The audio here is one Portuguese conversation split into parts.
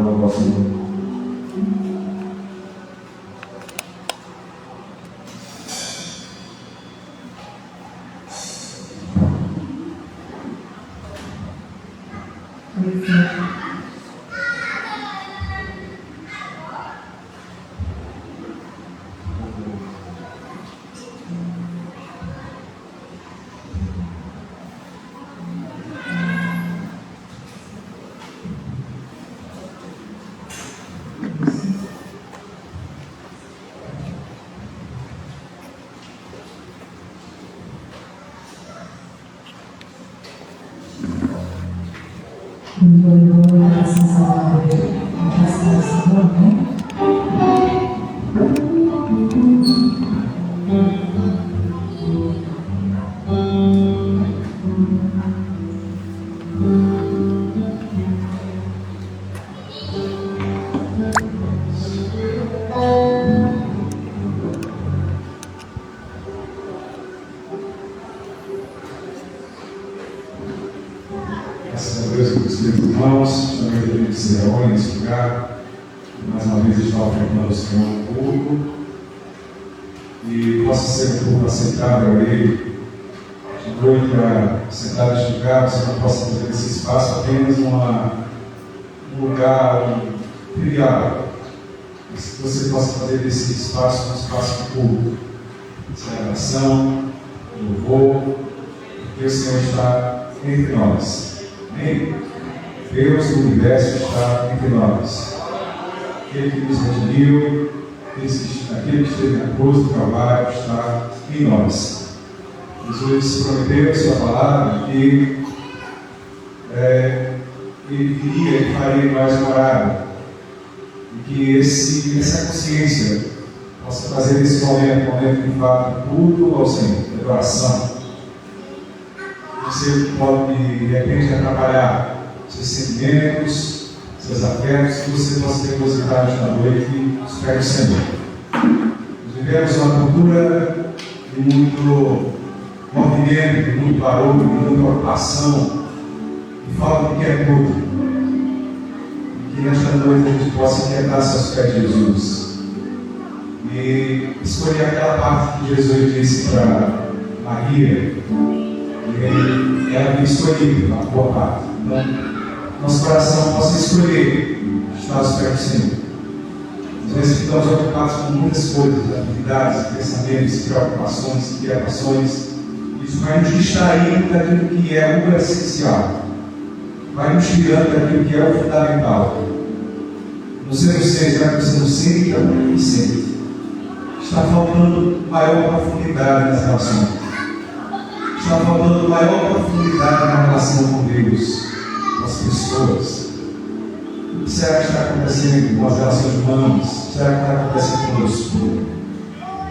ao vosso nome. Graças a Deus, meus queridos irmãos, também queremos que se reúnem nesse lugar. Mais uma vez está ofertando o Senhor um público e possa ser um público aceitável a Ele. Doido para sentar neste lugar, você não possa fazer desse espaço apenas um lugar trivial. Que você possa fazer desse espaço um espaço público, de celebração, louvor, porque o Senhor está entre nós. Amém? Deus do universo está entre nós. Aquele que nos redimiu, aquele que esteve na cruz do Calvário está em nós. Jesus prometeu em sua palavra que Ele viria e faria em nós morada. E que essa consciência possa fazer desse momento de fato culto ao Senhor, de adoração. Você pode de repente atrapalhar seus sentimentos, seus afetos, que você possa depositar esta noite nos pés do Senhor. Nós vivemos uma cultura de muito movimento, de muito barulho, de muita ocupação, de falta de quietude. E que nesta noite a gente possa quietar seus pés de Jesus e escolher aquela parte que Jesus disse para Maria. E ela tem escolhido a boa parte. Então, nosso coração possa escolher estar aos pés do Senhor. Às vezes ficamos ocupados com muitas coisas, atividades, pensamentos, preocupações, inquietações. Isso vai nos distraindo daquilo que é o essencial, vai nos tirando daquilo que é o fundamental. No seu ser, será que você não sente? Não sente. Está faltando maior profundidade nas relações. Está faltando maior profundidade na relação com Deus, com as pessoas. O que será que está acontecendo com as relações humanas? O que será que está acontecendo conosco?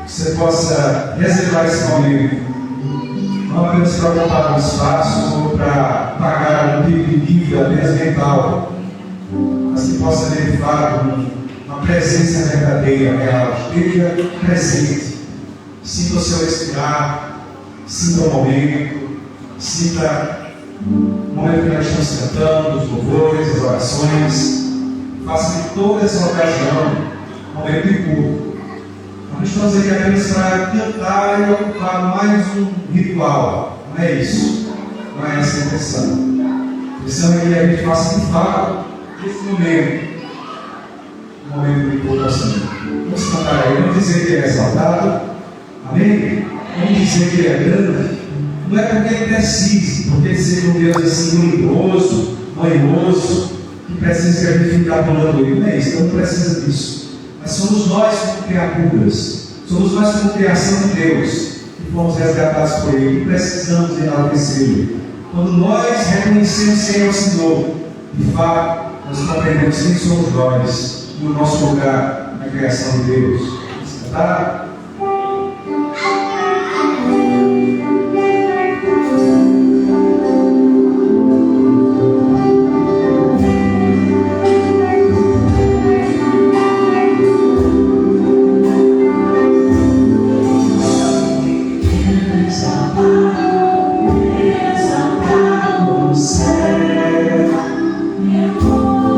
Que você possa reservar esse momento, não apenas se preocupar com o espaço ou para pagar um tipo de dívida apenas mental, mas que possa ter de fato uma presença verdadeira, real, esteja presente. Sinta o seu respirar. Sinta o momento, sinta o momento que nós estamos cantando, os louvores, as orações. Faça de toda essa ocasião um momento de culto. Nós não estamos aqui apenas para cantar e ocupar mais um ritual. Não é isso. Não é essa a intenção. A intenção é que a gente faça de fato esse momento, um momento de culto ao Senhor. Vamos cantar aí, vamos dizer que ele é exaltado. Amém? Vamos dizer que ele é grande, não é porque ele precise, porque ele seja um Deus assim, luminoso, manhoso, que precisa que a gente ficar pulando ele. Não é isso, não precisa disso. Mas somos nós como criaturas, somos nós como criação de Deus, que fomos resgatados por Ele, e precisamos enaltecê-lo. Quando nós reconhecemos quem é o Senhor, de fato, nós compreendemos quem somos nós, e o nosso lugar na criação de Deus. Está? Exaltado, céu, meu amor.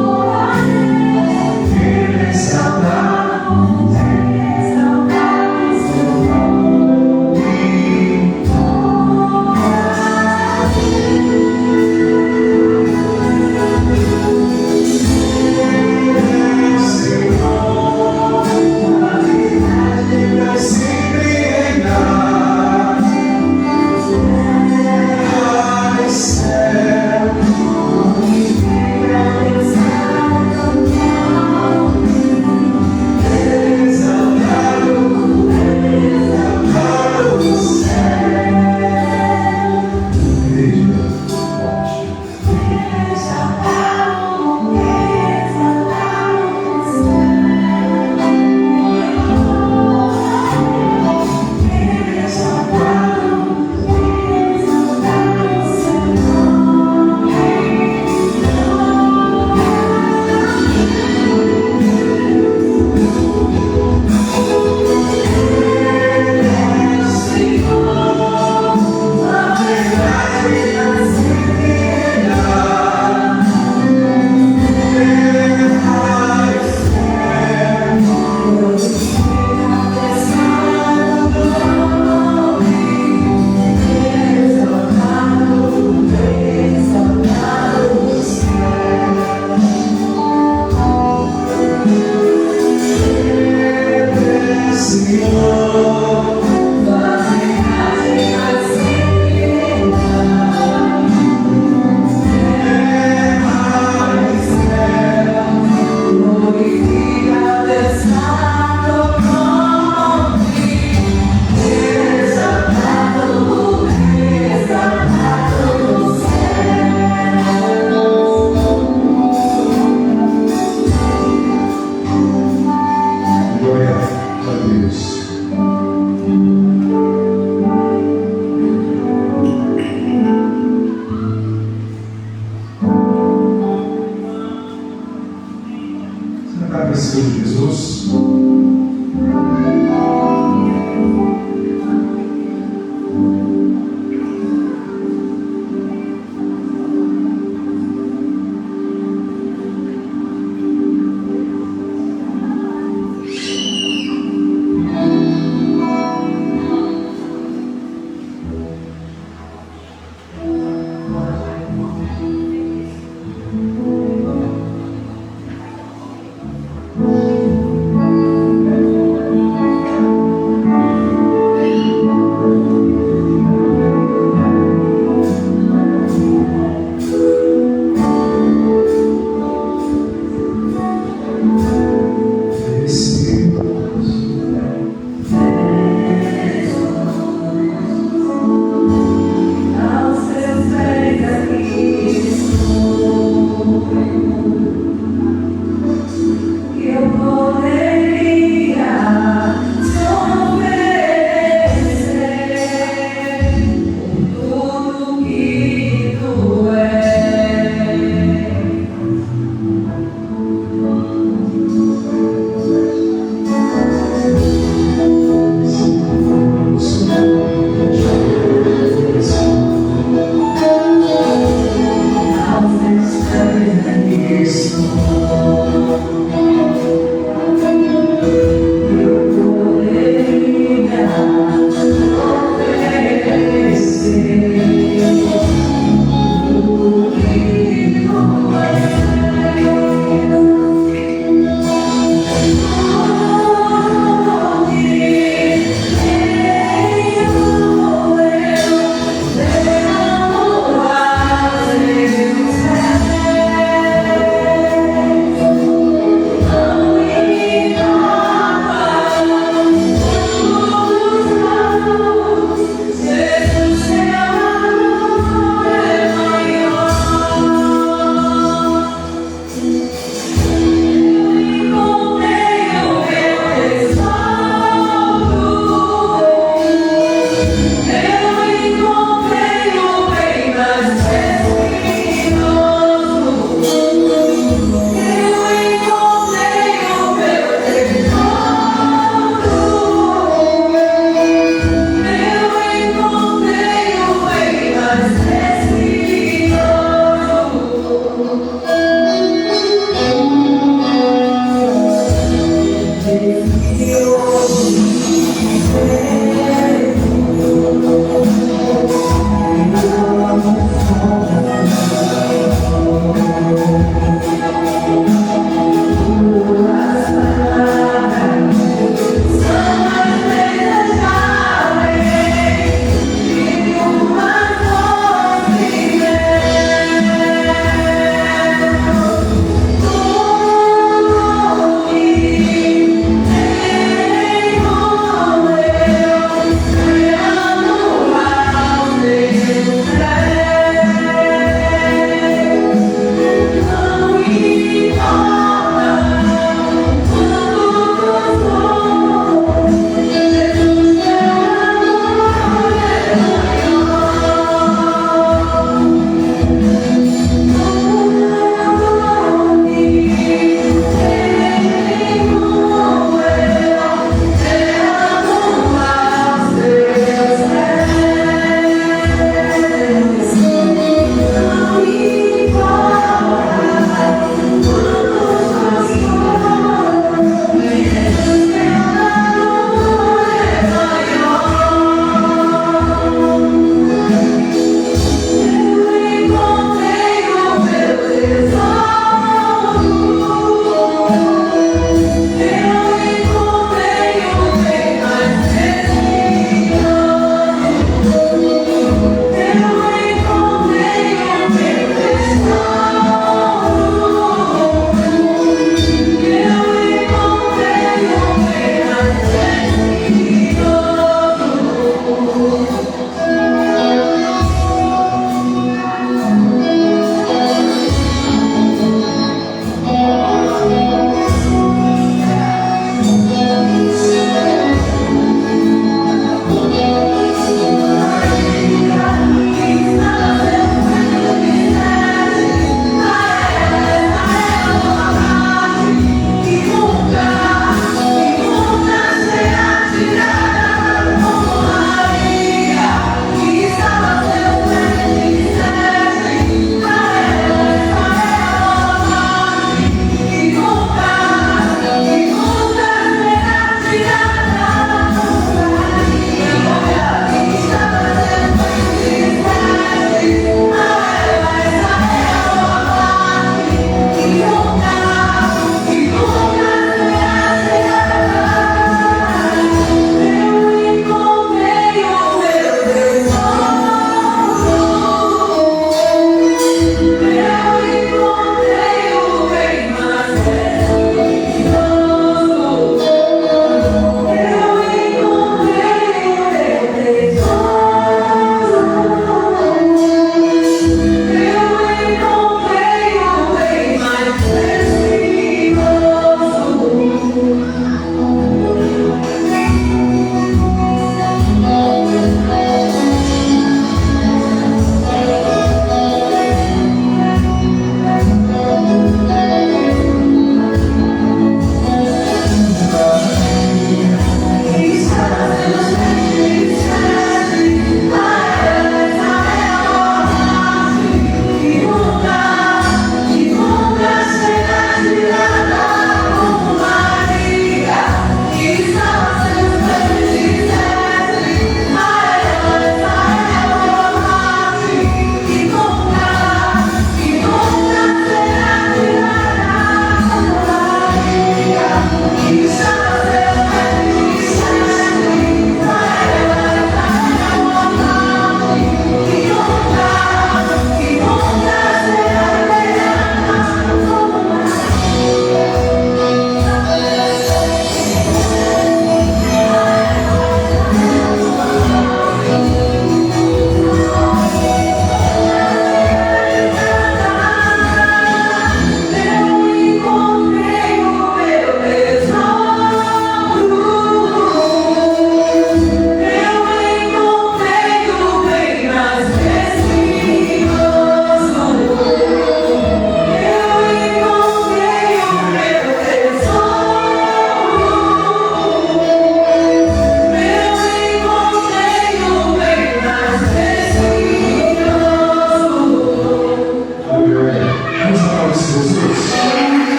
Senhor Jesus.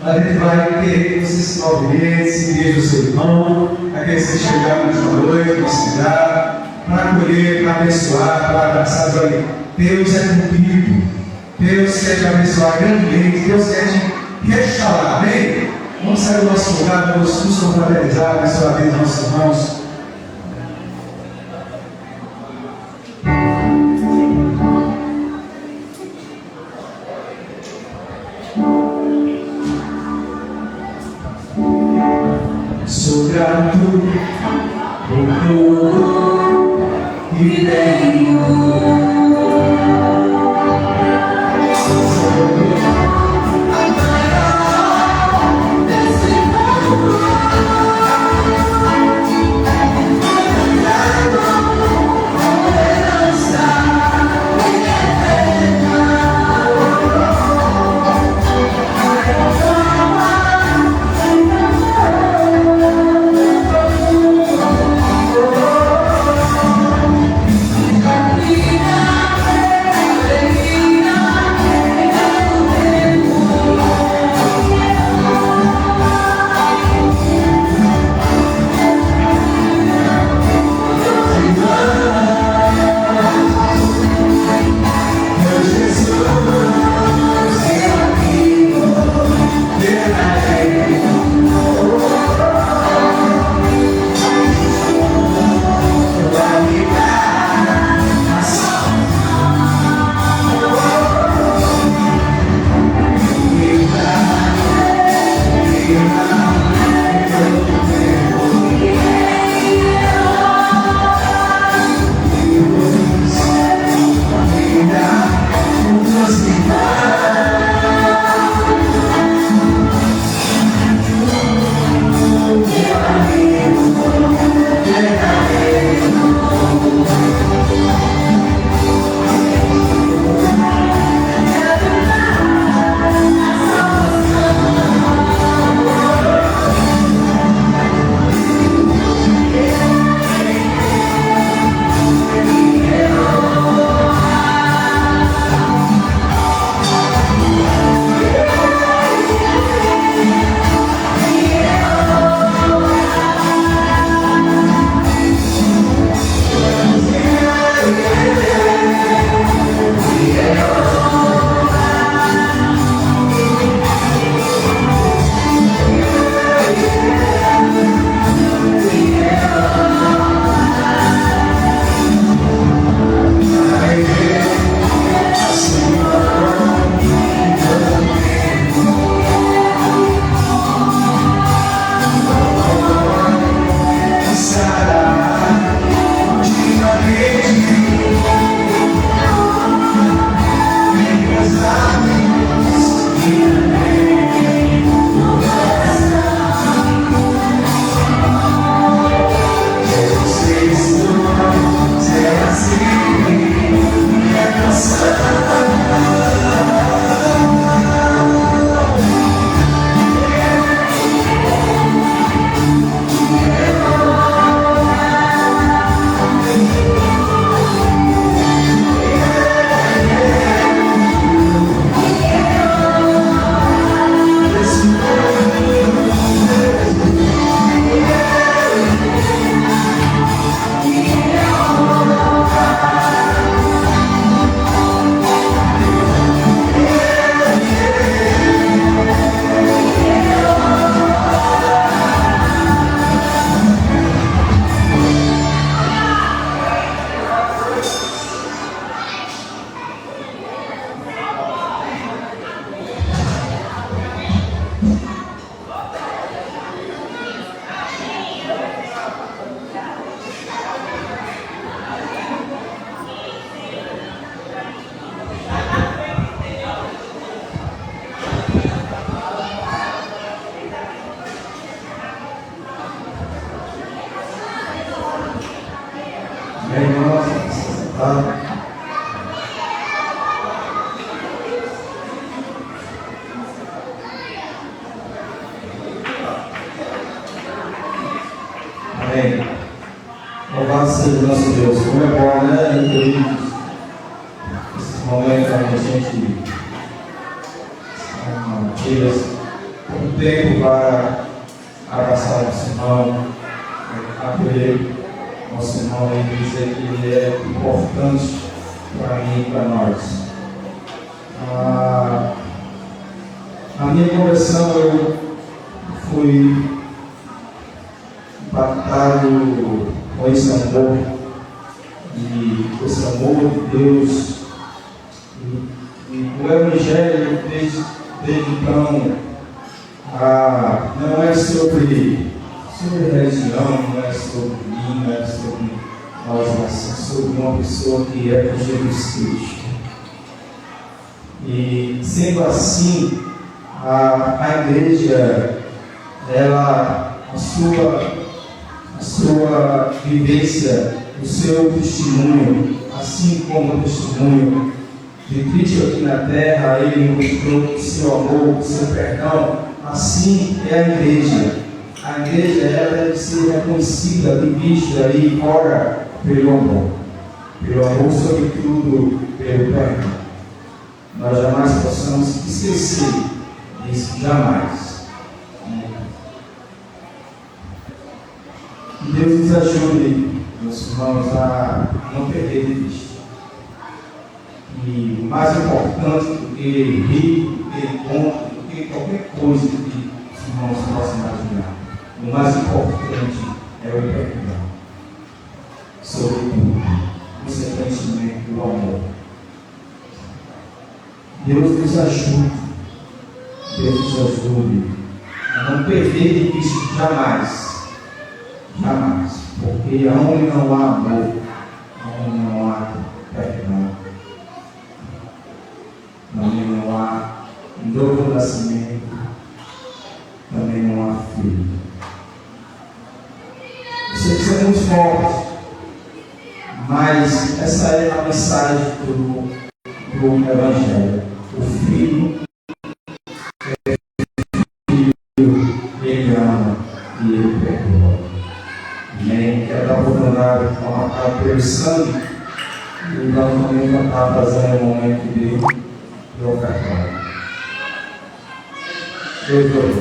A gente vai querer que você se movimente, se dirija ao seu irmão, aqueles que chegaram nesta noite, no cidade, para acolher, para abençoar, para abraçar. Olha, Deus é contigo. Deus quer te abençoar grandemente. Deus quer te restaurar. Amém? Vamos sair do nosso lugar, vamos nos confraternizar, abençoar a vida dos nossos irmãos. Sou grato por tudo que tenho. Amém. Louvado seja o nosso Deus. Como é bom, né? Incrível. Esse momento onde a gente tira um tempo para abraçar nosso irmão, acolher nosso irmão e dizer que ele é importante para mim e para nós. Na minha conversão eu fui impactado com esse amor e esse amor de Deus e o Evangelho desde então não é sobre religião, não é sobre mim, não é sobre nós, mas sobre uma pessoa que é Jesus Cristo. E sendo assim, a igreja, a sua vivência, o seu testemunho, assim como o testemunho de Cristo aqui na terra, ele mostrou o seu amor, o seu perdão, assim é a igreja. A igreja ela deve ser reconhecida e vista e ora pelo amor, sobretudo pelo perdão. Nós jamais possamos esquecer disso, jamais. Que Deus nos ajude, meus irmãos, a não perder de vista. E o mais importante do que rir, do que encontro, do que qualquer coisa que os irmãos possam imaginar, o mais importante é o perdão. Sobretudo, consequentemente, o amor. Deus nos ajude a não perder de vista jamais, porque onde não há amor, onde não há perdão, onde não há novo nascimento, também não há filho. Você precisa ser muito forte, mas essa é a mensagem do Evangelho. O filho é filho, ele ama e ele perdoa. Nem quero abandonar a pelo sangue, e nós também vamos estar fazendo um momento de ofertório. Deus.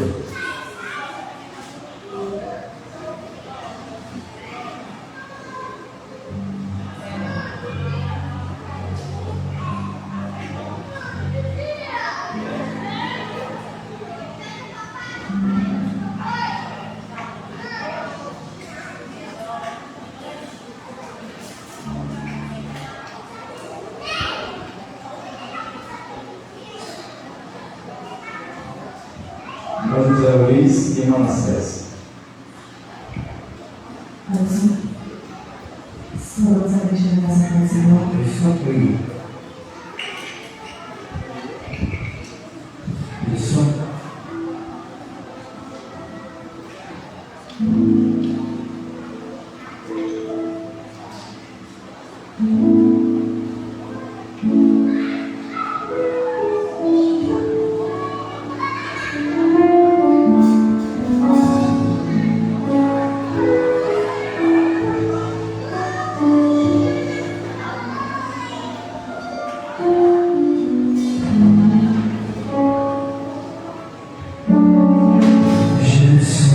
José Luiz e Manassés. Senhor, vamos deixar a nossa canção. Isso. Je suis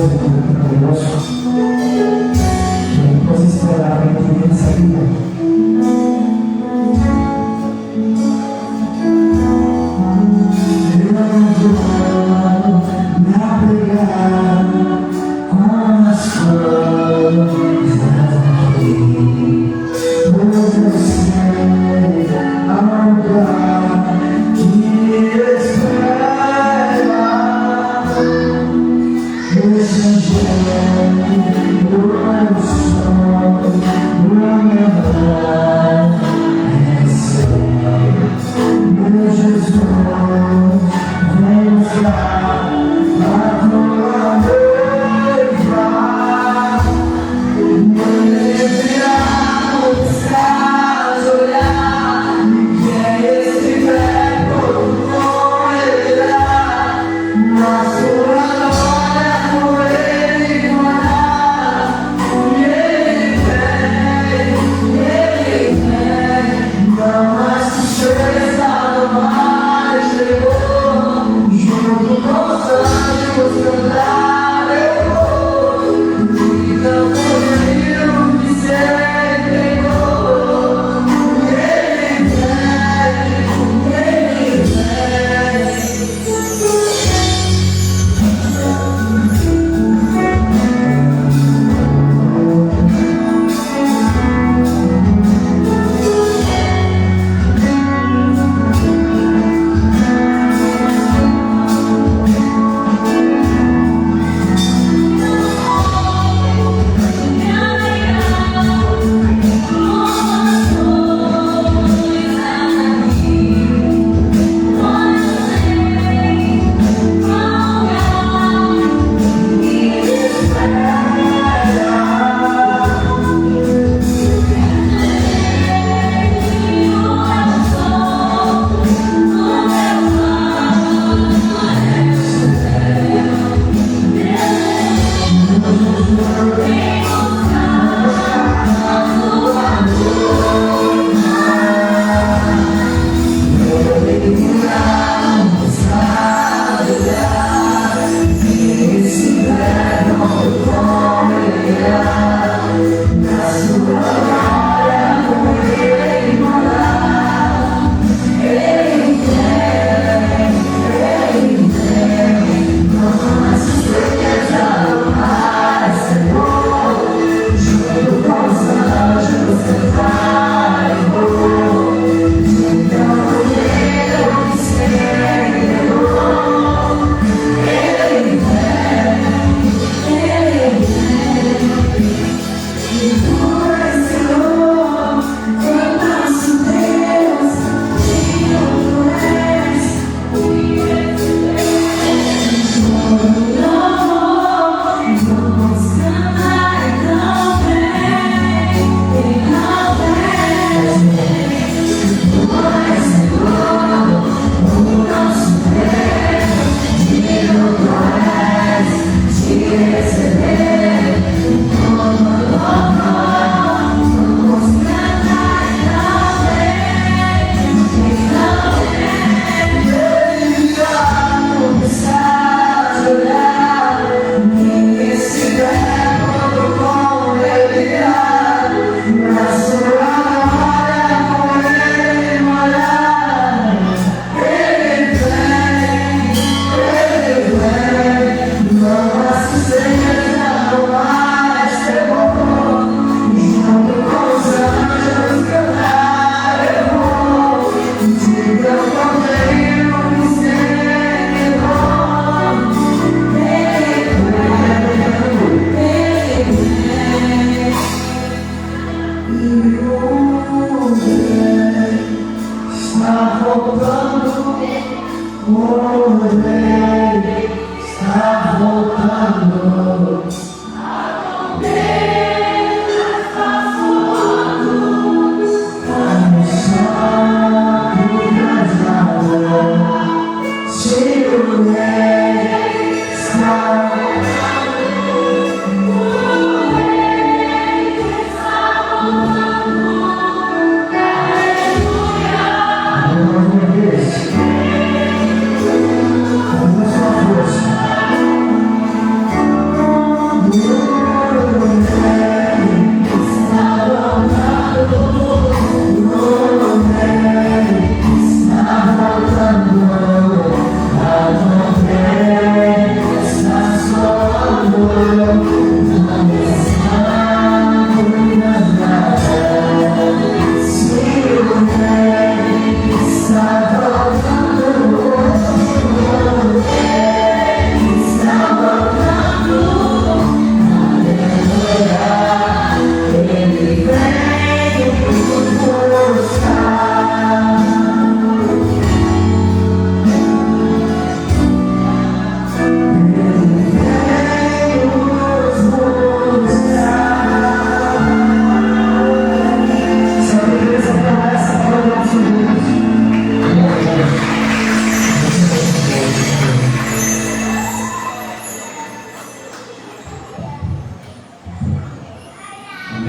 conosco, que possa esperar para entender essa vida.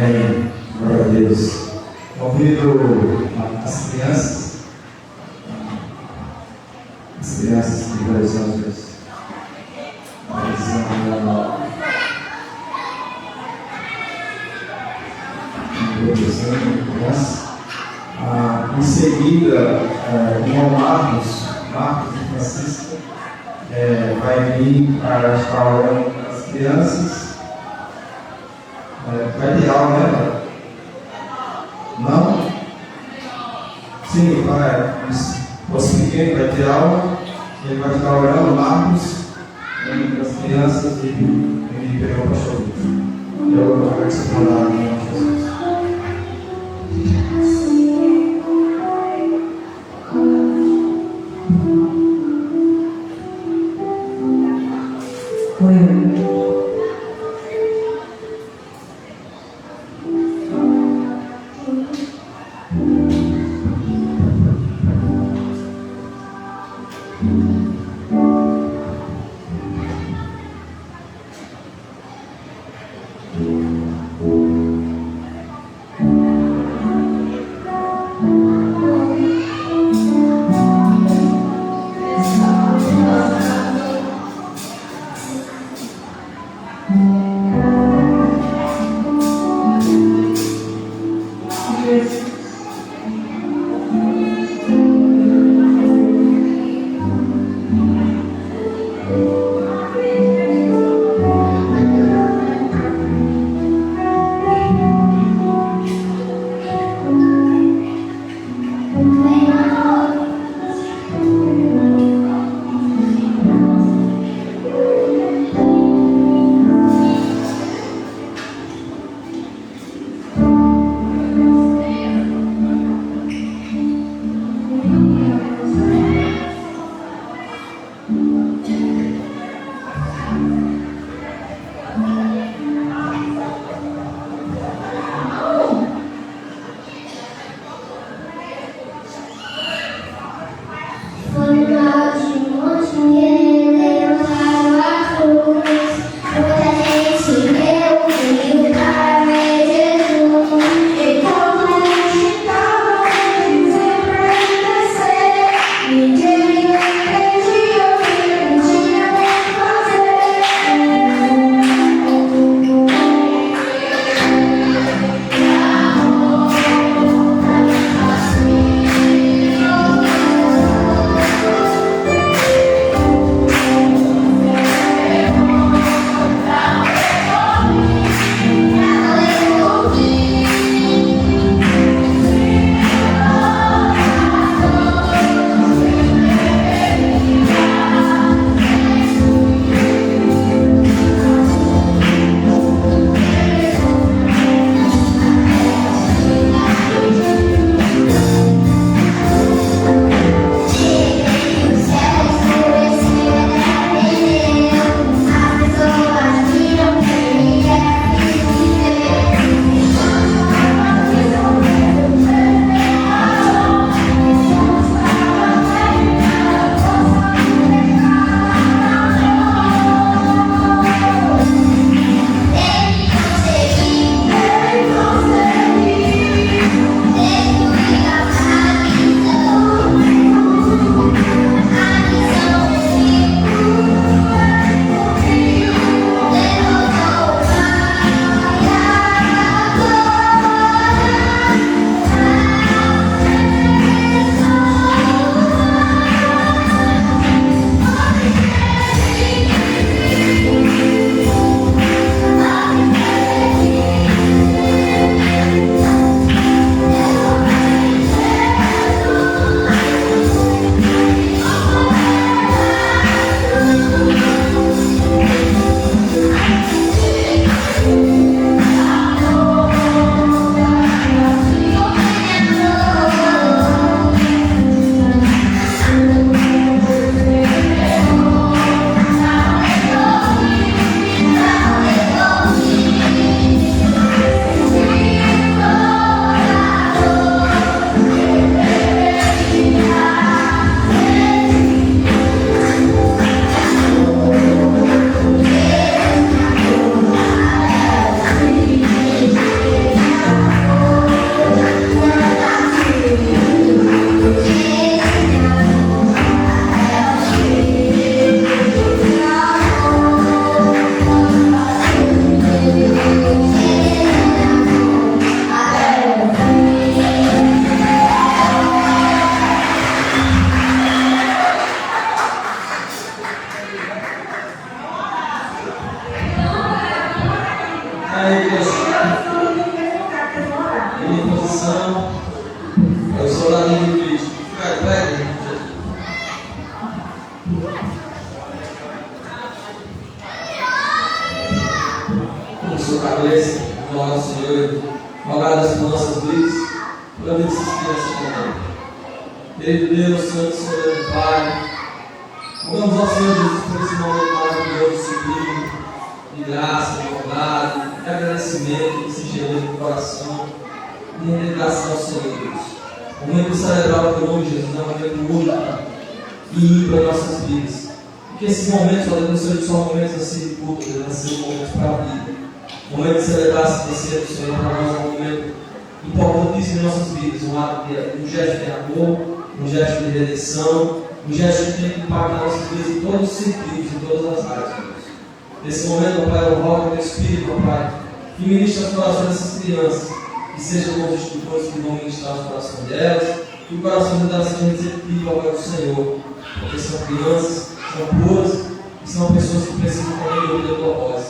Amém. Glória a Deus. Convido as crianças de 2 anos, em seguida, o irmão Marcos e Francisco vai vir para estar orando com as crianças. Vai ter aula, né? Não? Sim, vai. Os pequenos vai ter aula. Ele vai estar orando, Marcos, com as crianças, e ele pegou para chover. Eu vou participar da aula de Jesus. Aí, igreja. Em posição. Eu sou lá no vídeo. Fica de pé, gente. Com sua cabeça, glória ao Senhor. Rogadas por nossas vidas. Por vida dessas crianças também. Querido Deus, Senhor, Senhor, Pai. Rogamos ao Senhor Jesus por esse momento maravilhoso, sublime, de graça, de bondade, de agradecimento, de singeleza do coração, de rendição ao Senhor Deus. O momento celebrar o teu nome, Jesus, é um momento único e ímpar em nossas vidas. Porque esses momentos, ó Deus, não sejam só momentos assim de culto, Deus, mas sejam momentos para a vida. O momento de celebrar essa presença do Senhor para nós é um momento importantíssimo em nossas vidas, um gesto de amor, um gesto de redenção, um gesto que tem que impactar nossas vidas em todos os sentidos, em todas as áreas, Deus. Nesse momento, Pai, eu rogo ao teu Espírito, Pai, que ministre os corações dessas crianças, que sejam bons instrutores que vão ministrar os corações delas, que o coração delas seja receptivo ao do Senhor, porque são crianças, são puras e são pessoas que precisam também ouvir a tua voz.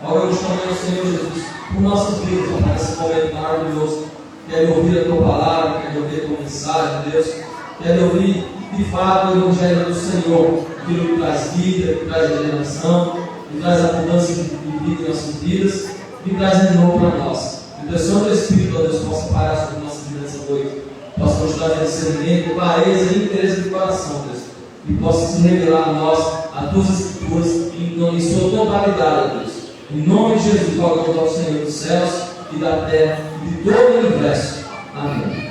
Rogamos também ao Senhor Jesus por nossas vidas, Pai, nesse momento maravilhoso. Quero ouvir a tua palavra, quero ouvir a tua mensagem, Deus. Quero ouvir de fato o Evangelho do Senhor, aquilo que traz vida, que traz regeneração, que traz abundância de vida em nossas vidas, que traz de novo para nós. Que o Senhor do Espírito, ó Deus, possa parar sobre nossas vidas nessa noite, possa nos trazer discernimento, clareza e interesse do coração, Deus, e possa se revelar a nós, as tuas Escrituras, em sua totalidade, Deus. Em nome de Jesus, rogamos ao Senhor dos céus e da terra e de todo o universo. Amém.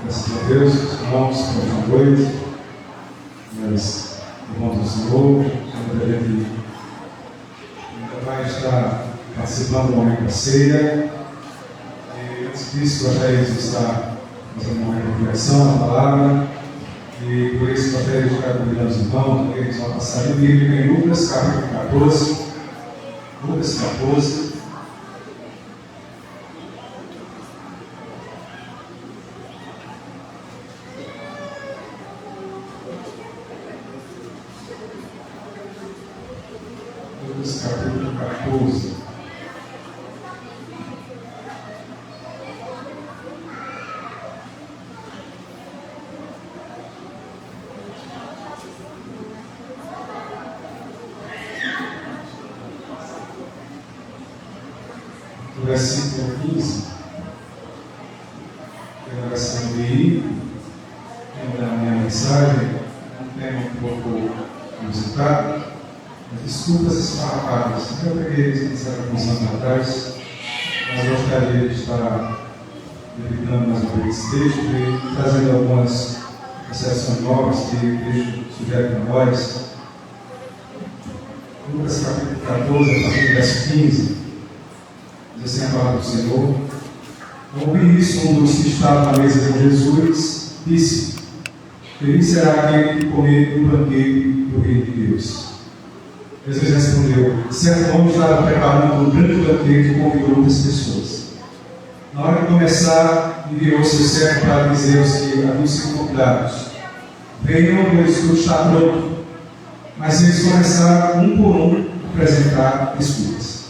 Graças a Deus, irmãos, boa noite. Mas, irmãos do Senhor, a gente ainda vai estar participando do momento da ceia. E antes disso, gostaria de estar fazendo uma reflexão na palavra. E por isso, gostaria de estar convidando os irmãos, que eles vão passar a Bíblia em Lucas, capítulo 14. Lucas 14. Capítulo 14. No versículo 15, pela versão de da minha mensagem, um tema um pouco inusitado. Desculpas esfarrapadas. Eu peguei isso há alguns anos atrás, mas gostaria de estar evitando mais um esse texto e trazendo algumas exceções novas que o texto sugere para nós. Lucas capítulo 14, a partir do verso 15, diz assim a palavra do Senhor. Ao ouvir isso, um dos que estava na mesa com Jesus disse: Feliz será aquele que comer do banquete do Reino de Deus. Jesus respondeu: certo homem estava preparando um grande banquete e convidou muitas pessoas. Na hora de começar, enviou seu servo para dizer aos que haviam sido convidados: venham, pois tudo está pronto. Mas eles começaram, um por um, a apresentar desculpas.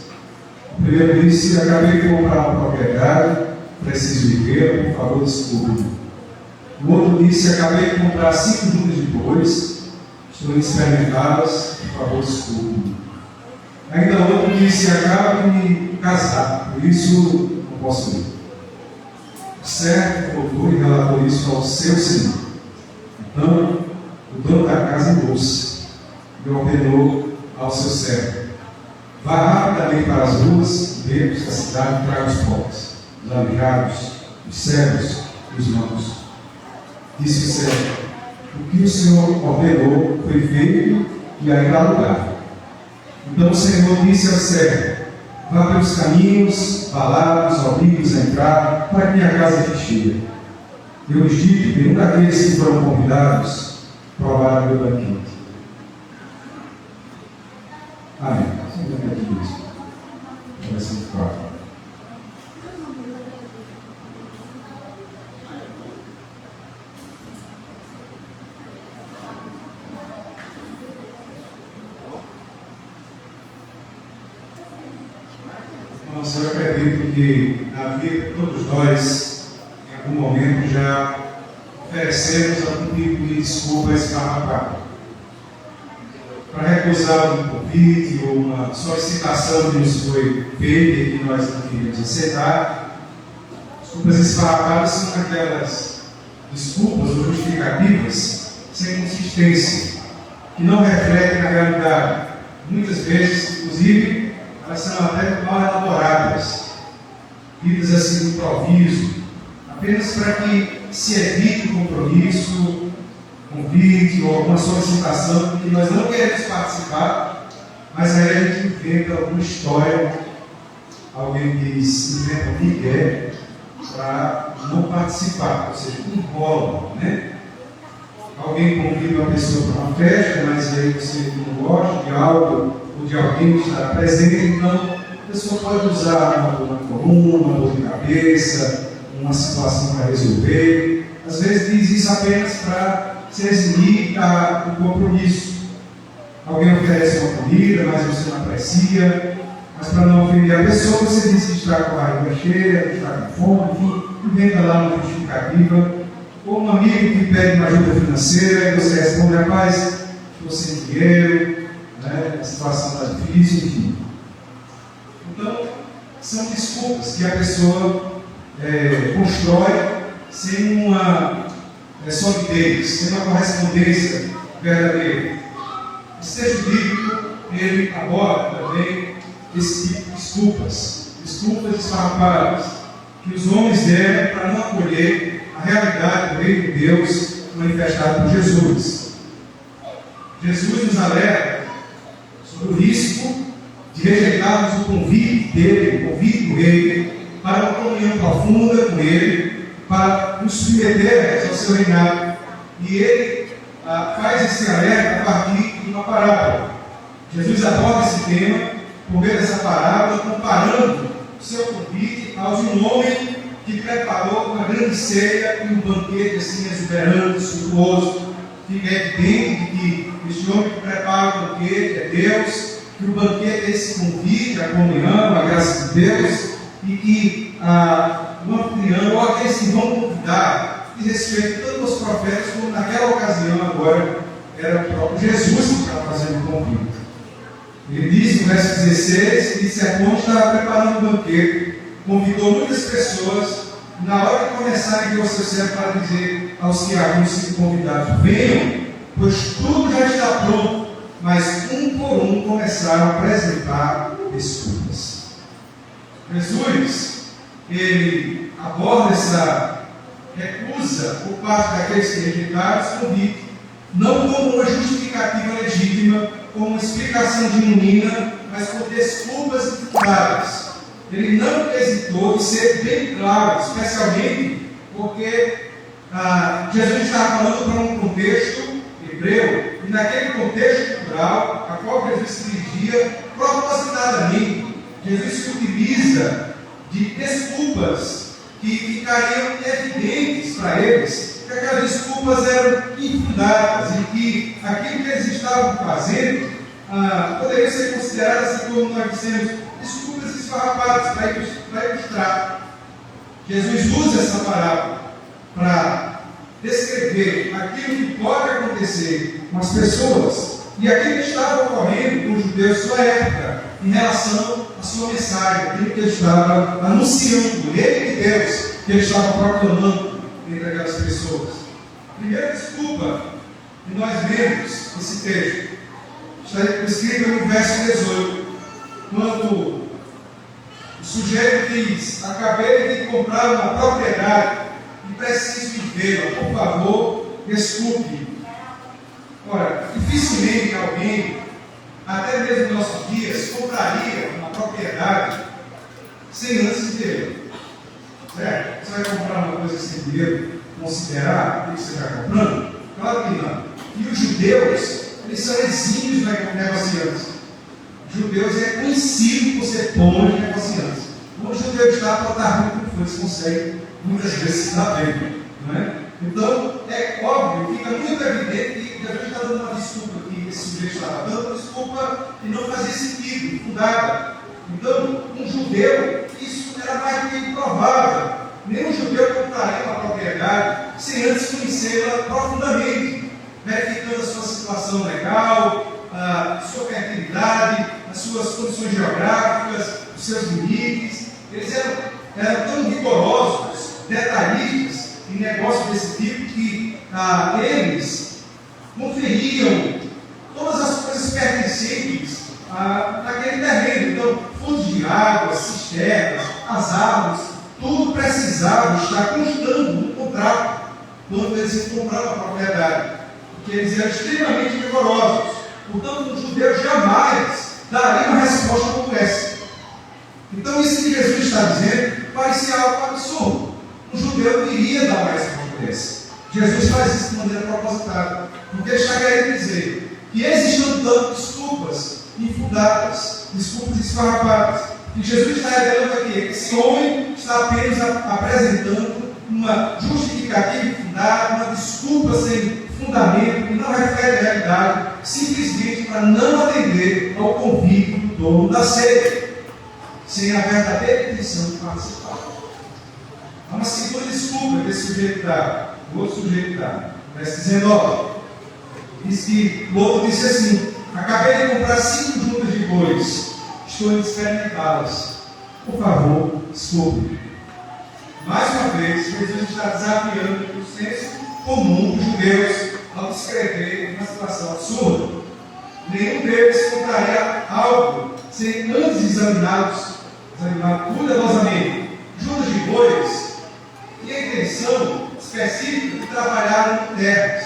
O primeiro disse: acabei de comprar uma propriedade, preciso de ver, por favor, desculpe-me. O outro disse: acabei de comprar 5 juntas de bois, estou indo experimentá-las, por favor, desculpe-me. Ainda outro disse: acabo de me casar, por isso não posso ir. O servo voltou e relatou isso ao seu senhor. Então, o dono da casa irou-se e ordenou ao seu servo: vá rapidamente para as ruas e becos da cidade e traga os pobres, os aleijados, os cegos e os mancos. Disse o servo: o que o Senhor ordenou foi feito e ainda há lugar. Então o Senhor disse ao servo: vá pelos caminhos, valados, obrigos a entrar, para que minha casa fique cheia. Eu lhes digo que nenhum daqueles que foram convidados provaram meu banquete. Amém. Simplesmente isso. Versículo 4. Nossa, eu acredito que na vida todos nós, em algum momento, já oferecemos algum tipo de desculpa esfarrapada para recusar um convite ou uma solicitação que nos foi feita e que nós não queríamos aceitar. Desculpas esfarrapadas são aquelas desculpas ou justificativas sem consistência, que não refletem a realidade. Muitas vezes, inclusive, elas são até mal elaboradas, vidas assim de improviso, apenas para que se evite o compromisso, convite ou alguma solicitação que nós não queremos participar, mas aí a gente inventa alguma história, alguém diz, inventa o que quer para não participar, ou seja, enrola, né? Alguém convida uma pessoa para uma festa, mas aí você não gosta de algo ou de alguém que está presente, então a pessoa pode usar uma dor comum, uma dor de cabeça, uma situação para resolver. Às vezes diz isso apenas para se eximir do compromisso. Alguém oferece uma comida, mas você não aprecia, mas para não ofender a pessoa, você diz que está com a barriga cheia, está com fome, enfim, inventa lá uma justificativa. Ou um amigo que pede uma ajuda financeira, e você responde: rapaz, estou sem dinheiro, né? A situação está difícil, enfim. Então, são desculpas que a pessoa constrói sem uma solidez, sem uma correspondência verdadeira. O texto bíblico, ele aborda também esse tipo de desculpas esfarrapadas, que os homens deram para não acolher a realidade do reino de Deus manifestada por Jesus. Jesus nos alerta sobre o risco de rejeitarmos o convite dele, o convite do rei, para uma comunhão profunda com ele, para nos submeter ao seu reinado. E ele faz esse alerta a partir de uma parábola. Jesus aborda esse tema por meio dessa parábola, comparando o seu convite ao de um homem que preparou uma grande ceia e um banquete assim exuberante, suntuoso. Fica evidente que este homem que prepara o banquete é Deus, que o banquete é esse convite, a comunhão, a graça de Deus, e que o anfitrião ou aqueles que vão convidar diz respeito tanto aos profetas como naquela ocasião agora era o próprio Jesus que estava fazendo o convite. Ele diz no verso 16 que Sermão estava preparando um banquete, convidou muitas pessoas, e na hora de começarem a ver o seu servo para dizer aos que haviam sido convidados: venham, pois tudo já está pronto. Mas um por um começaram a apresentar desculpas. Jesus, ele aborda essa recusa por parte daqueles que rejeitaram esse convite, não como uma justificativa legítima, como uma explicação genuína, mas por desculpas claras. Ele não hesitou em ser bem claro, especialmente porque Jesus estava falando para um contexto hebreu, e naquele contexto cultural a qual Jesus se dirigia, propositadamente, Jesus se utiliza de desculpas que ficariam evidentes para eles, que aquelas desculpas eram infundadas e que aquilo que eles estavam fazendo poderia ser considerado, assim como nós dissemos, desculpas esfarrapadas para ilustrar. Jesus usa essa parábola para descrever aquilo que pode acontecer com as pessoas e aquilo que estava ocorrendo com os judeus na sua época em relação à sua mensagem, aquilo que ele estava anunciando, o reino de Deus que ele estava proclamando entre aquelas pessoas. A primeira desculpa que nós vemos nesse texto está escrito no verso 18, quando o sujeito diz: acabei de comprar uma propriedade e preciso vê-la, por favor, desculpe. Ora, dificilmente alguém, até mesmo nos nossos dias, compraria uma propriedade sem antes vê-la. Certo? Você vai comprar uma coisa sem dinheiro, considerar o que você está comprando? Claro que não. E os judeus, eles são exímios negociantes. Os judeus é conhecido por ser bons negociantes. Quando o judeu está para estar ruim, como eles conseguem muitas vezes se dar bem. Não é? Então, é óbvio, fica muito evidente que Jesus está dando uma desculpa aqui, esse sujeito estava dando uma desculpa que não fazia sentido, fundada. Então, um judeu, isso era mais do que improvável. Nenhum judeu compraria uma propriedade sem antes conhecê-la profundamente, verificando a sua situação legal, a sua fertilidade, as suas condições geográficas, os seus limites. Eles eram tão rigorosos, detalhistas em negócios desse tipo que eles conferiam todas as coisas pertencentes naquele terreno. Então, fontes de água, cisternas, as árvores, tudo precisava estar constando no contrato quando eles compraram a propriedade, porque eles eram extremamente rigorosos. Portanto, um judeu jamais daria uma resposta como essa. Então, isso que Jesus está dizendo parecia algo absurdo. Um judeu não iria dar uma resposta dessa. Jesus faz isso de maneira propositada, porque ele está querendo dizer que existem tantas desculpas infundadas, desculpas esfarrapadas. E Jesus está revelando aqui que esse homem está apenas apresentando uma justificativa infundada, uma desculpa sem fundamento, que não reflete a realidade, simplesmente para não atender ao convite do dono da ceia, sem a verdadeira intenção de participar. Há uma segunda desculpa que esse sujeito dá, o outro sujeito dá. Verso 19, diz que o outro disse assim: acabei de comprar 5 juntas de bois, estou indo experimentá-las. Por favor, desculpe. Mais uma vez, Jesus está desafiando o senso comum dos judeus ao descrever uma situação absurda. Nenhum deles compraria algo sem antes examiná-lo cuidadosamente. Juntas de bois, e a intenção específica de trabalhar em terras.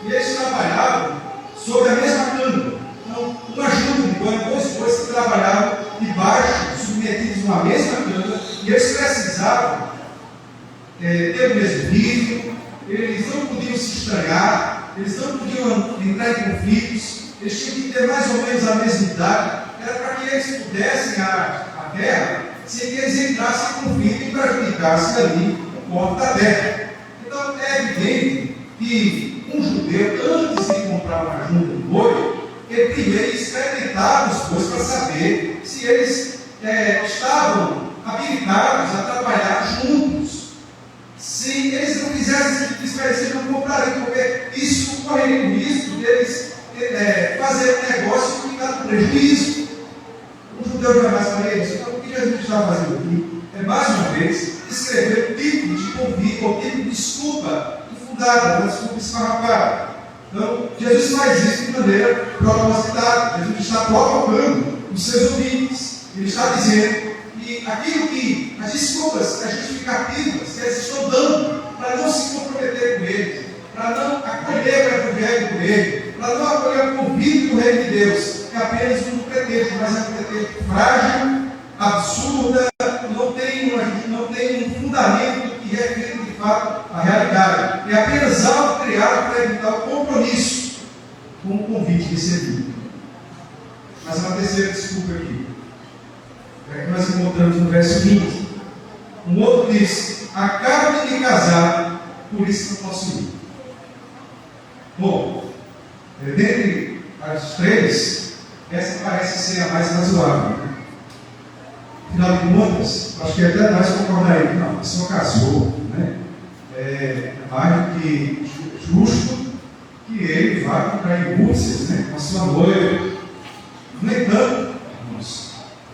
E eles trabalhavam sobre a mesma cama. Então, uma junta de boi, 2 bois que trabalhavam debaixo, submetidos a uma mesma cama, e eles precisavam ter o mesmo ritmo, eles não podiam se estranhar, eles não podiam entrar em conflitos, eles tinham que ter mais ou menos a mesma idade, era para que eles pudessem a terra, sem que eles entrassem em conflito e prejudicassem ali o corpo da terra. Então é evidente que um judeu, antes de comprar uma junta de boi, ele primeiro experimentava os bois para saber se eles estavam habilitados a trabalhar juntos. Se eles não fizessem esse tipo de experiência, eles não comprariam, porque isso correria o risco deles fazer um negócio que dá prejuízo. O judeu jamais faria isso. Então, o que Jesus está fazendo aqui é, mais uma vez, escrever o tipo de convite, ou tipo de desculpa infundada, uma desculpa esfarrapada. Então, Jesus faz isso de maneira propositada. Jesus está provocando os seus ouvintes. Ele está dizendo que aquilo que, as desculpas, as justificativas que eles estão dando para não se comprometer com ele, para não acolher o evangelho com ele, para não acolher o convite do reino de Deus, é apenas um pretexto, mas é um pretexto frágil, absurda, não tem um fundamento que reflete de fato a realidade. É apenas algo criado para evitar o compromisso com o convite recebido. Mas uma terceira desculpa aqui. É que nós encontramos no verso 20. Um outro diz: acabo de me casar, por isso não posso ir. Bom, dentre as 3, essa parece ser a mais razoável. Né? Afinal de contas, acho que até nós concordaríamos. Não, a pessoa casou, né? É mais do que justo que ele vá comprar em núpcias, né, com a sua noiva. No entanto,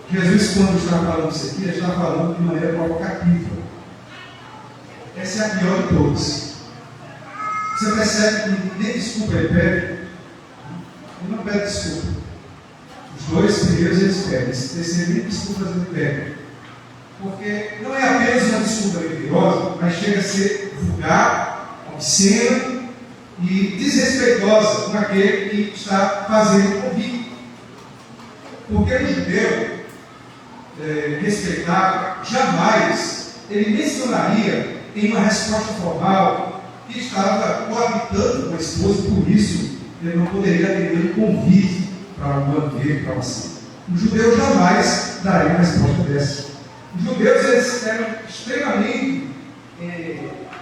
Jesus, quando está falando isso aqui, ele está falando de maneira provocativa. Essa é a pior de todas. Você percebe que nem desculpa ele pede. Ele não pede desculpa. Os 2 primeiros eles pedem. Esse terceiro nem desculpas ele pede. porque não é apenas uma desculpa mentirosa, mas chega a ser vulgar, obscena e desrespeitosa com aquele que está fazendo o convite. Porque o judeu respeitado, jamais ele mencionaria em uma resposta formal que estava coabitando com a esposa, e por isso ele não poderia atender um convite para um banquete, para uma ceia. O judeu jamais daria uma resposta dessa. Os judeus eles eram extremamente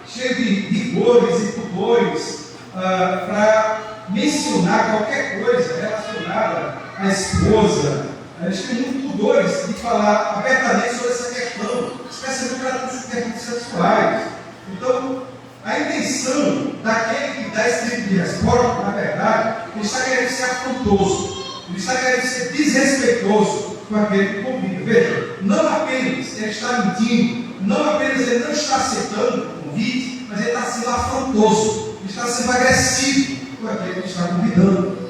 cheios de rigores e pudores para mencionar qualquer coisa relacionada à esposa. Eles têm muitos pudores de falar abertamente sobre essa questão, especialmente para questões sexuais. Então, a intenção daquele que dá esse tipo de resposta, na verdade, ele está querendo ser afrontoso, ele está querendo ser desrespeitoso com aquele que convida. Veja, não apenas ele está mentindo, não apenas ele não está aceitando o convite, mas ele está sendo afrontoso, ele está sendo agressivo com aquele que está convidando.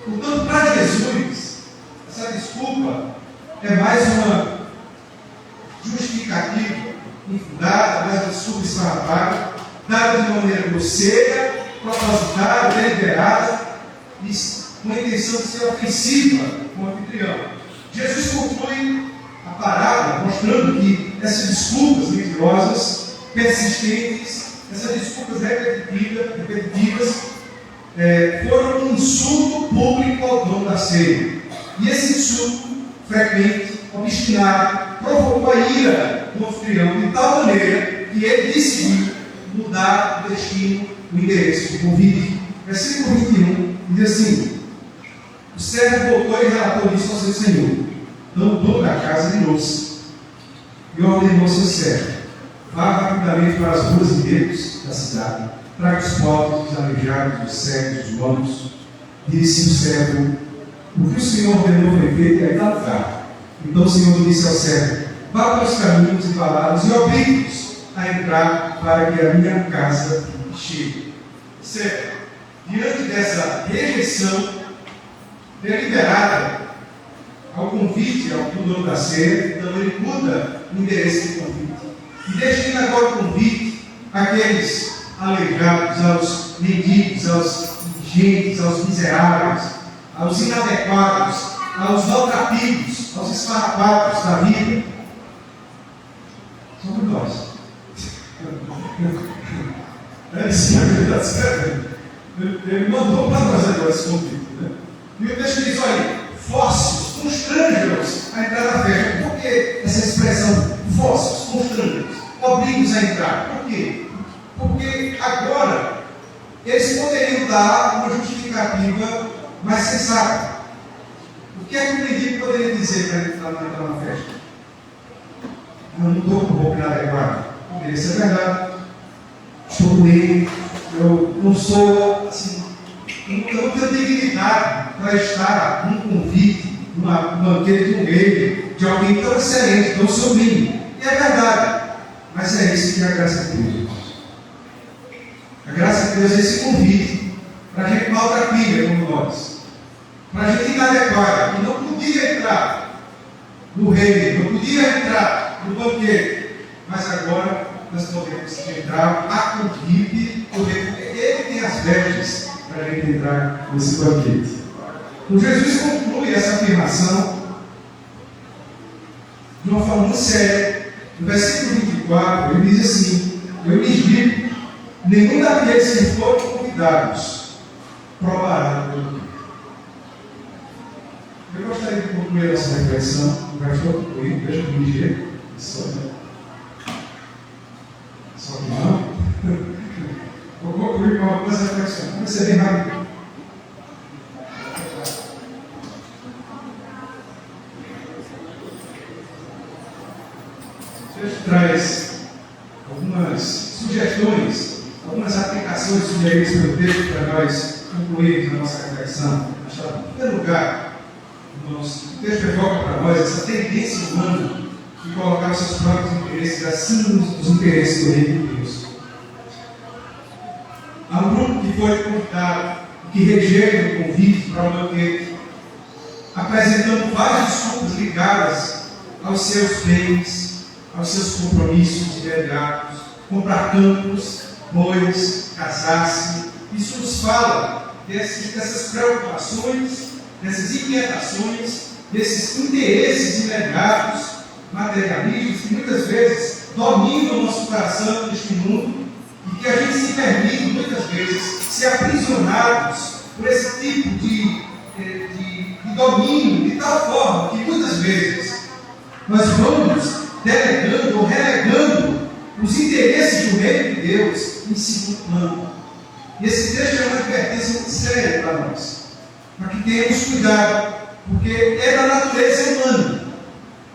Portanto, para Jesus, essa desculpa é mais uma justificativa infundada, mais uma desculpa esfarrapada, dada de uma maneira grosseira, propositada, deliberada, e com a intenção de ser ofensiva com o anfitrião. Jesus conclui a parábola mostrando que essas desculpas mentirosas, persistentes, essas desculpas repetitivas, foram um insulto público ao dono da ceia. E esse insulto frequente, obstinado, provocou a ira do anfitrião de tal maneira que ele decidiu mudar o destino, o endereço do convite. Versículo 21 diz assim: o servo voltou e relatou isso ao seu senhor. Então o dono da casa virou-se e ordenou ao seu servo: vá rapidamente para as ruas e becos da cidade, traga os pobres, os aleijados, os cegos, os mancos. Disse o servo: o que o Senhor ordenou foi feito e aí está lugar. Então o Senhor disse ao servo: vá para os caminhos e valados e obrigue-os a entrar para que a minha casa chegue. Certo? Diante dessa rejeição deliberada ao convite ao dono da ceia, então ele muda o endereço do convite e destina agora o convite àqueles aleijados, aos mendigos, aos indigentes, aos miseráveis, aos inadequados, aos maltrapilhos, aos esfarrapados da vida. Somos nós. Ele mandou para nós agora esse convite. Né? E o texto diz: olha, force-os, constrange-os a entrar na festa. Por que essa expressão force-os, constrange-os? Obrigue-os a entrar. Por quê? Porque agora eles poderiam dar uma justificativa mais sensata. O que é que o mendigo poderia dizer para ele entrar na festa? Eu não estou com roupa inadequada. Poderia ser verdade. Estou doente. Eu não sou assim. Eu não tenho dignidade para estar num convite, numa banquete de um rei, de alguém tão excelente, tão sublime. E é verdade. Mas é isso que é a graça de Deus. A graça de Deus é esse convite para a gente maltrapilha como nós, para a gente inadequada, que não podia entrar no reino, não podia entrar no banquete, mas agora nós podemos entrar a convite, porque Ele tem as vestes para a gente entrar nesse banquete. Então Jesus conclui essa afirmação de uma forma muito séria. No versículo 24, ele diz assim: eu lhes digo, nenhum daqueles que foram convidados provará do banquete. Eu gostaria de concluir essa reflexão, já estou concluindo, deixa eu dirigir. Só que não. Vou concluir com algumas reflexões. Vamos ser bem rápido. O texto traz algumas sugestões, algumas aplicações sugeridas pelo texto para nós concluirmos a nossa reflexão. Em primeiro lugar, o texto evoca para nós essa tendência humana de colocar os seus próprios interesses acima dos interesses do reino de Deus. Há um grupo que foi convidado, que rejeita o convite para o banquete, apresentando várias desculpas ligadas aos seus bens, aos seus compromissos imediatos, comprar campos, bois, casar-se. Isso nos fala dessas preocupações, dessas inquietações, desses interesses imediatos, materialistas, que muitas vezes dominam o nosso coração neste mundo e que a gente se permite, muitas vezes, ser aprisionados por esse tipo de domínio, de tal forma que muitas vezes nós vamos delegando ou relegando os interesses do reino de Deus em segundo plano. E esse texto é uma advertência muito séria para nós, para que tenhamos cuidado, porque é da natureza humana.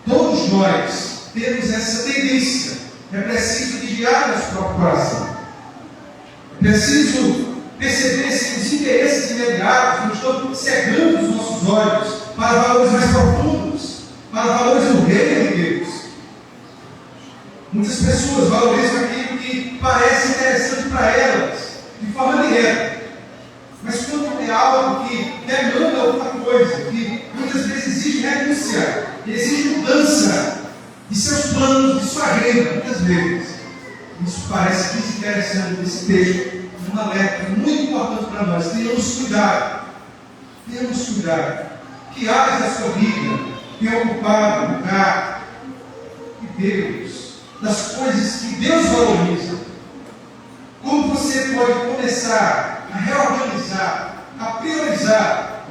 Todos nós temos essa tendência. É preciso vigiar nosso próprio coração. É preciso perceber se os interesses imediatos não estão cegando os nossos olhos para valores mais profundos, para valores do reino de Deus. Muitas pessoas valorizam aquilo que parece interessante para elas, de forma direta. Mas quando é algo que demanda outra coisa, que muitas vezes exige renúncia, exige mudança de seus planos, de sua agenda, muitas vezes, isso parece desinteressante desse texto. Um alerta muito importante para nós. Tenhamos cuidado. Tenhamos cuidado. Que áreas da sua vida tem ocupado o lugar de Deus, das coisas que Deus valoriza? Como você pode começar a reorganizar, a priorizar,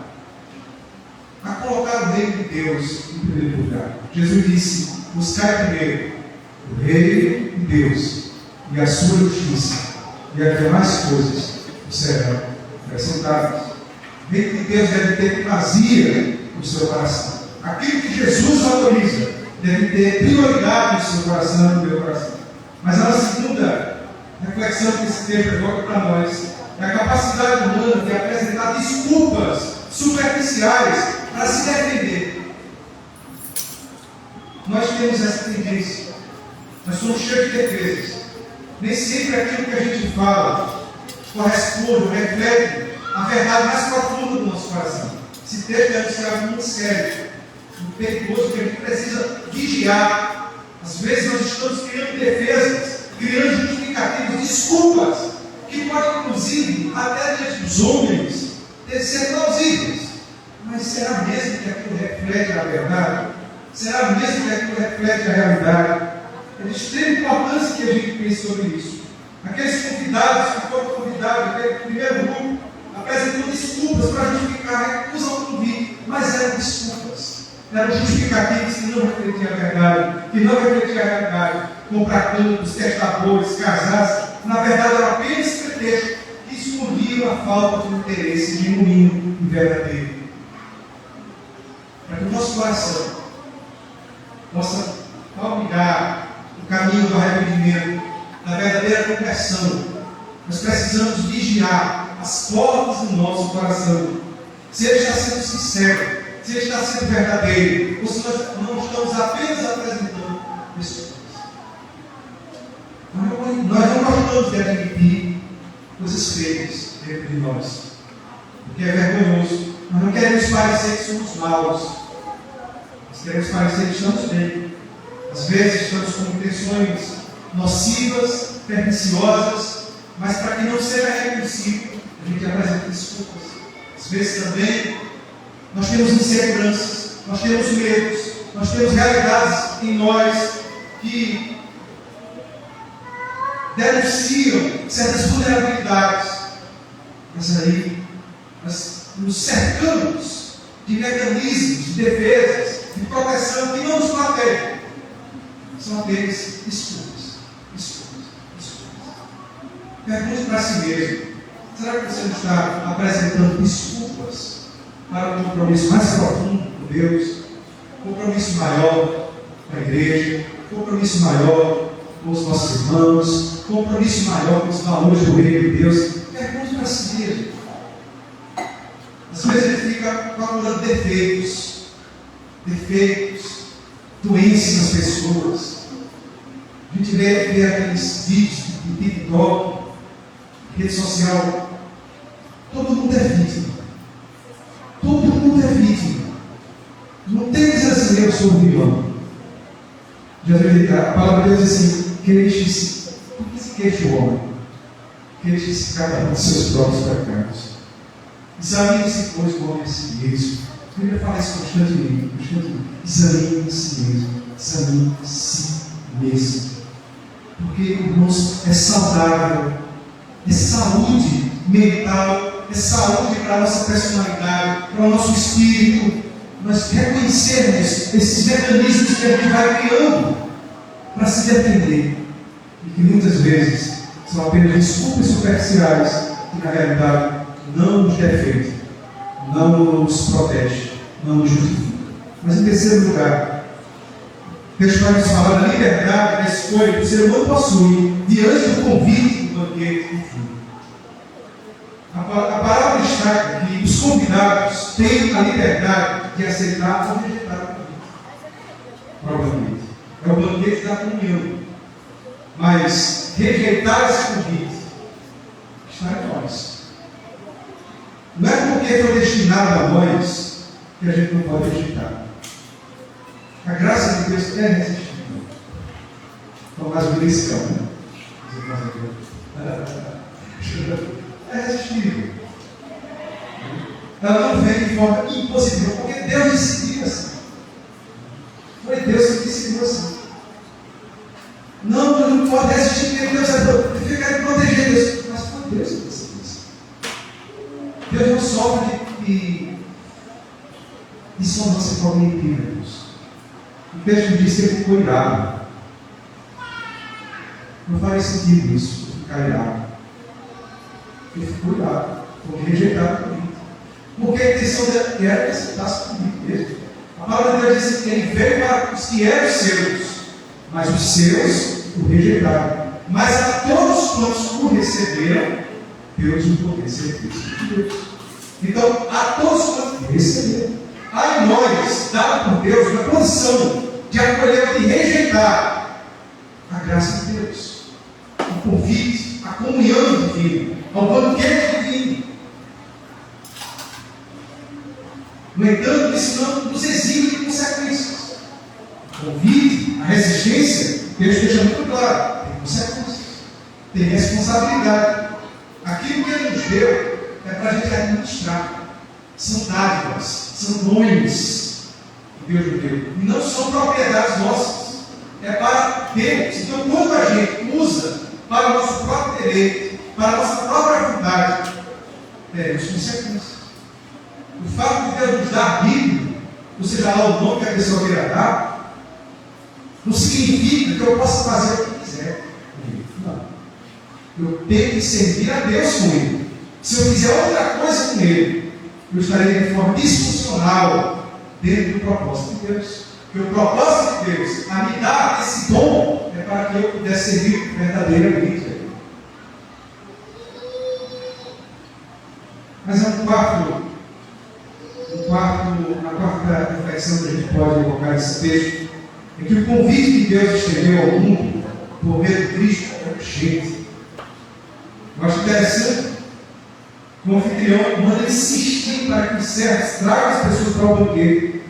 a colocar o reino de Deus em primeiro lugar? Jesus disse: buscai primeiro o reino de Deus e a sua justiça, e as demais coisas serão acrescentadas. O reino de Deus deve ter primazia no seu coração. Aquilo que Jesus valoriza deve ter prioridade no seu coração e no meu coração. Mas a segunda reflexão que esse texto coloca para nós é a capacidade humana de apresentar desculpas superficiais para se defender. Nós temos essa tendência. Nós somos cheios de defesas. Nem sempre aquilo que a gente fala corresponde ou reflete a verdade mais profunda do nosso coração. Esse texto deve ser algo muito sério, muito perigoso, que a gente precisa vigiar. Às vezes nós estamos criando defesas, criando justificativas, desculpas, que podem, inclusive, até diante dos homens, ser plausíveis. Mas será mesmo que aquilo reflete a verdade? Será mesmo que aquilo reflete a realidade? É de extrema importância que a gente pense sobre isso. Aqueles convidados que foram convidados, aquele primeiro grupo, apresentou desculpas para justificar a recusa ao convite, mas eram desculpas, eram justificativas que não refletiam a verdade, que não refletiam a realidade. Comprar campos, testar bois, casar-se, na verdade era apenas pretexto que escondiam a falta de interesse genuíno e verdadeiro. Para que o nosso coração possa palmitar o caminho do arrependimento, da verdadeira conversão, nós precisamos vigiar as portas do nosso coração. Se ele está sendo sincero, se ele está sendo verdadeiro, ou se nós não estamos apenas apresentando desculpas. Nós não gostamos de admitir coisas feias dentro de nós, porque é vergonhoso. Nós não queremos parecer que somos maus, nós queremos parecer que estamos bem. Às vezes estamos com intenções nocivas, perniciosas, mas para que não seja reconhecido, a gente apresenta desculpas. Às vezes também nós temos inseguranças, nós temos medos, nós temos realidades em nós que denunciam certas vulnerabilidades. Mas aí nós nos cercamos de mecanismos, de defesas, de proteção que não nos protegem. São apenas desculpas. Pergunte para si mesmo: será que você não está apresentando desculpas para um compromisso mais profundo com Deus? Compromisso maior com a igreja, compromisso maior com os nossos irmãos, compromisso maior com os valores do reino de Deus? Pergunte para si mesmo. Às vezes a gente fica procurando defeitos, doenças nas pessoas. A gente vê aqueles vídeos de TikTok, rede social. Todo mundo é vítima. Todo mundo é vítima. Não tem que dizer assim: eu sou vilão. A palavra de Deus diz assim: queixe-se. Por que se queixa o homem? Queixe-se cada um de seus próprios pecados. Examine-se, pois, o homem a si mesmo. A Bíblia fala isso constantemente. Examine a si mesmo. Examine a si mesmo. Porque, irmãos, é saudável, é saúde mental, é saúde para a nossa personalidade, para o nosso espírito. Nós reconhecermos esses mecanismos que a gente vai criando para se defender. E que muitas vezes são apenas desculpas superficiais que, na realidade, não nos defendem, não nos protege, não nos justifica. Mas, em terceiro lugar, Deus vai nos falar da liberdade, da escolha que o ser humano possui diante do convite do banquete do fim. A palavra destaca que os convidados têm a liberdade de aceitar ou rejeitar o convite. É o banquete da comunhão. Mas rejeitar esse convite está em nós. Não é porque foi destinado a nós que a gente não pode rejeitar. A graça de Deus é irresistível. Tomás Beliscão, né? É irresistível. Ela não vem de forma impossível, porque Deus decidiu assim. Foi Deus que decidiu assim. Não pode resistir, porque Deus fica de proteger Deus. Mas foi Deus que decidiu assim. Deus não sofre de dissonância cognitiva, Deus. O texto diz que ele ficou irado. Não faz sentido isso, ficar irado. Ele ficou irado, foi rejeitado por mim. Porque a intenção dele era que aceitasse por mim mesmo. A palavra de Deus diz que ele veio para os que eram seus, mas os seus o rejeitaram. Mas a todos quantos o receberam, Deus o poder ser Cristo de Deus. Então, a todos quantos receberam, a nós, dado por Deus, uma condição de acolher ou de rejeitar a graça de Deus, o convite, a comunhão divina, ao banquete divino. No entanto, isso não nos exime de consequências. O convite, a resistência, Deus deixa muito claro, tem consequências, tem responsabilidade. Aquilo que Ele nos deu é para a gente administrar. São dádivas, são dons que Deus nos deu. E não são propriedades nossas. É para Deus. Então, quando a gente usa para o nosso próprio direito, para a nossa própria vontade, teremos consequências. O fato de Deus nos dar Bíblia, ou seja lá o nome que a pessoa queira dar, não significa que eu possa fazer o que quiser. Não. Eu tenho que servir a Deus com Ele. Se eu fizer outra coisa com Ele, eu estarei de forma disfuncional dentro do propósito de Deus. Porque o propósito de Deus a me dar esse dom é para que eu pudesse servir verdadeiramente. Mas na quarta reflexão que a gente pode colocar nesse texto é que o convite que Deus estendeu ao mundo por meio de Cristo é urgente. Eu acho interessante que o anfitrião manda insistir para que os servos tragam as pessoas para o banquete.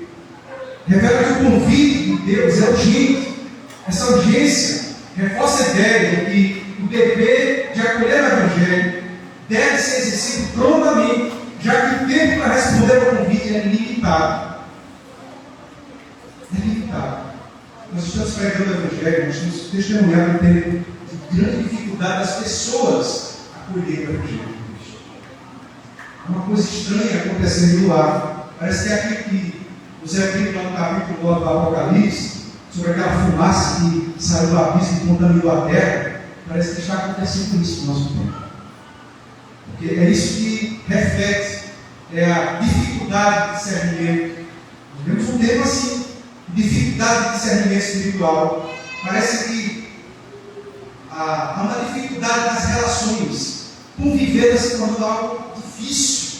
Revela que o convite de Deus é urgente. Essa urgência reforça a ideia de que o dever de acolher o Evangelho deve ser exercido prontamente, já que o tempo para responder ao convite é limitado. É limitado. Nós estamos pregando o Evangelho, nós estamos testemunhando um tempo de grande dificuldade das pessoas acolherem o Evangelho de Cristo. É uma coisa estranha acontecendo lá. Parece que é aquilo que o Zé Brito, lá no capítulo do Apocalipse, sobre aquela fumaça que saiu do abismo e contaminou a terra, parece que está acontecendo isso no nosso tempo. Porque é isso que reflete a dificuldade de discernimento. Nós temos um tema assim, dificuldade de discernimento espiritual. Parece que há uma dificuldade nas relações. Conviver se tornando algo difícil.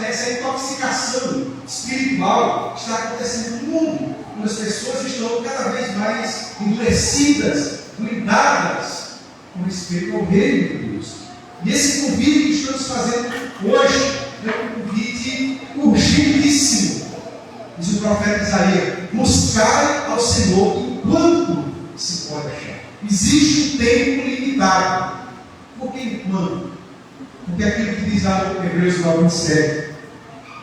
Essa intoxicação espiritual está acontecendo no mundo, onde as pessoas estão cada vez mais endurecidas, blindadas com respeito ao reino de Deus. E esse convite que estamos fazendo hoje é um convite urgentíssimo. Diz o profeta Isaías: buscai ao Senhor quanto se pode achar. Existe um tempo limitado. Por que quando? Porque aquilo que diz lá no Hebreus 9:27,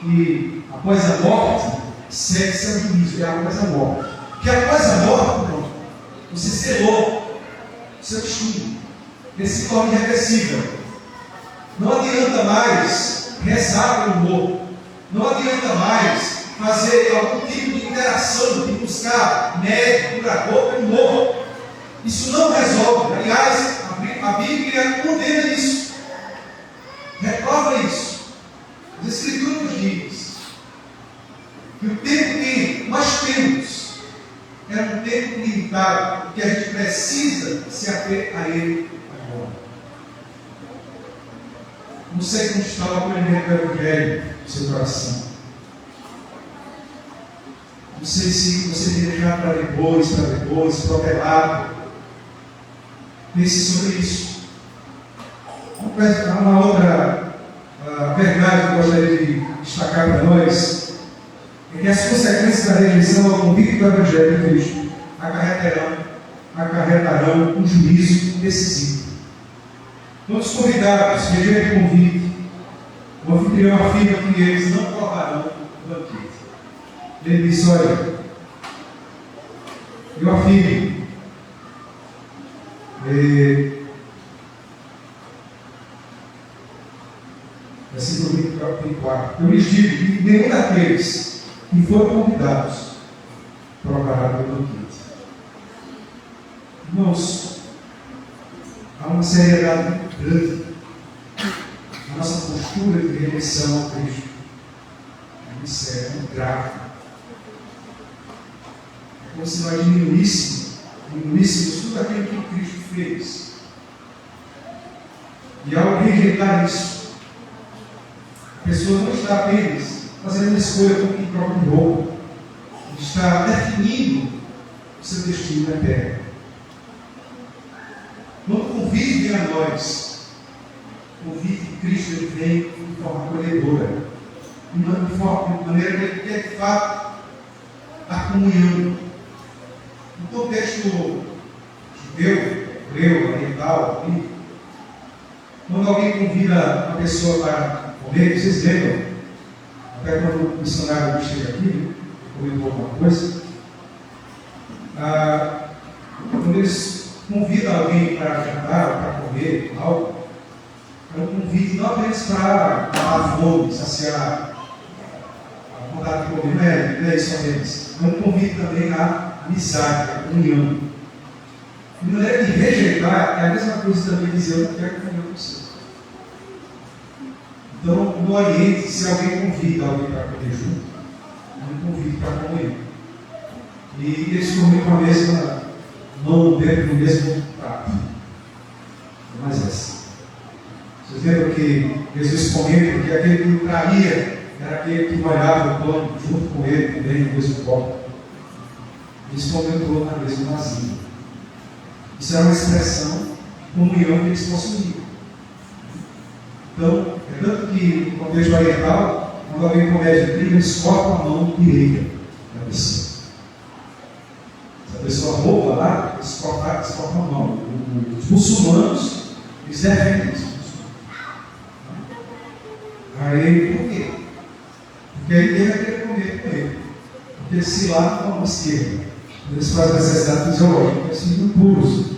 que após a morte, segue-se ao juízo, é após a morte. Que após a morte, irmão, você selou o seu destino. Ele se torna irreversível. Não adianta mais rezar pelo morto. Não adianta mais fazer algum tipo de interação, de buscar médico, curador pelo morto. Isso não resolve. Aliás, a Bíblia condena isso. Reprova isso. As Escrituras diz que o tempo que nós temos é um tempo limitado, que a gente precisa se ater a ele agora. Não sei como está o acolhimento do Evangelho no seu coração. Não sei se você tem deixado para depois, protelado. Pense sobre isso. Há uma outra verdade que eu gostaria de destacar para nós, é que as consequências da rejeição ao convite do Evangelho de Cristo acarretarão um juízo decisivo. Todos os convidados que rejeitam o convite, o anfitrião afirma que eles não provarão o banquete. Ele diz: olha, eu afirmo, versículo 24, eu lhes digo que nenhum daqueles que foram convidados provará do banquete. Irmãos, há uma seriedade muito grande na nossa postura de rejeição ao Cristo. Isso é muito grave. É como se nós diminuíssemos tudo aquilo que Cristo fez. E ao rejeitar isso, a pessoa não está apenas fazendo uma escolha com quem troca de roupa, está definindo o seu destino na terra. Quando o convite vem a nós, o convite de Cristo ele vem de forma acolhedora, de maneira que ele quer de fato a comunhão. No contexto judeu, grego, oriental, quando alguém convida uma pessoa para comer, vocês lembram? Até quando o missionário chega aqui, comentou alguma coisa. Quando eles convidam alguém para jantar ou para comer algo, é um convite não apenas para matar a fome, saciar a vontade de comer, não é isso apenas. É um convite também à amizade, à comunhão. De maneira de rejeitar é a mesma coisa também dizer: eu não quero comer com você. Então, no Oriente, se alguém convida alguém para comer junto, é um convite para comer. E eles comem com a mesma mão dentro do mesmo prato. Não mais essa. Vocês lembram que Jesus comenta que aquele que o traía era aquele que molhava o pão junto com ele também no mesmo copo. Eles comentou na mesma vasilha. Isso era uma expressão de comunhão que eles possuíam. Então, é tanto que no contexto oriental, quando alguém comete crime, eles cortam a mão direita da pessoa. Se a pessoa rouba lá, eles cortam a mão. Os muçulmanos, eles defendem isso. Aí, por quê? Porque aí ele vai querer comer com ele. Porque se lá com a mão esquerda, eles fazem necessidade fisiológica, eles são impuros.